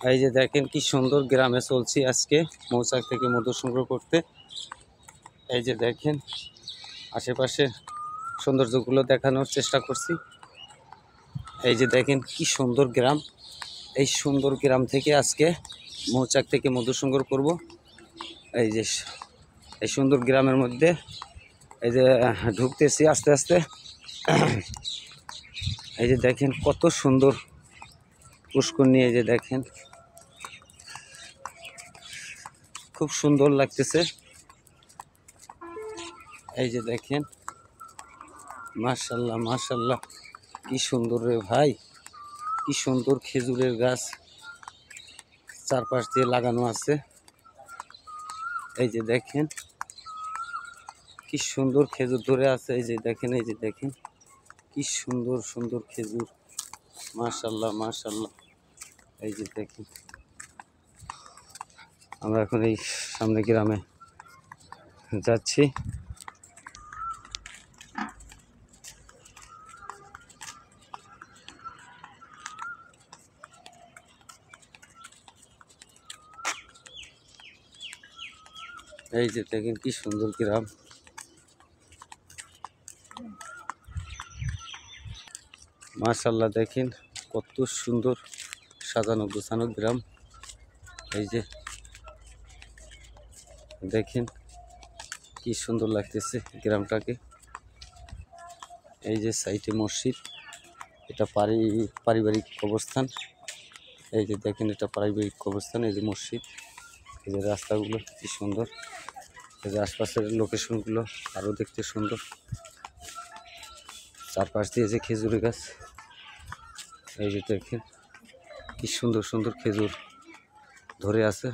এই যে দেখেন কি সুন্দর গ্রামে চলছি আজকে মৌচাক থেকে মধু সংগ্রহ করতে। এই যে দেখেন আশেপাশে সৌন্দর্যগুলো দেখানোর চেষ্টা করছি। এই যে দেখেন কি সুন্দর গ্রাম, এই সুন্দর গ্রাম থেকে আজকে মৌচাক থেকে মধু সংগ্রহ করব। এই যে এই সুন্দর গ্রামের মধ্যে এই যে ঢুকতেছি আস্তে আস্তে। এই যে দেখেন কত সুন্দর পুষ্করণী, এই যে দেখেন খুব সুন্দর লাগতেছে। এই যে দেখেন মাশাআল্লাহ মাশাআল্লাহ, কি সুন্দর রে ভাই, কি সুন্দর খেজুরের গাছ চারপাশ দিয়ে লাগানো আছে। এই যে দেখেন কি সুন্দর খেজুর ধরে আছে। এই যে দেখেন, এই যে দেখেন কি সুন্দর সুন্দর খেজুর, মাশাআল্লাহ মাশাআল্লাহ। এই যে দেখেন আমরা এখন এই সামনে গ্রামে যাচ্ছি। এই যে দেখেন কি সুন্দর গ্রাম, মাশাআল্লাহ। দেখেন কত সুন্দর সাজানো গোছানো গ্রাম। এই যে দেখেন কি সুন্দর লাগতেছে গ্রামটাকে। এই যে সাইডে মসজিদ, এটা পারিবারিক কবরস্থান। এই যে দেখেন এটা পারিবারিক কবরস্থান, এই যে মসজিদ, এই যে রাস্তাগুলো কি সুন্দর, এই যে আশপাশের লোকেশনগুলো আরও দেখতে সুন্দর। চারপাশ দিয়ে যে খেজুরের গাছ, এই যে দেখেন কি সুন্দর সুন্দর খেজুর ধরে আছে।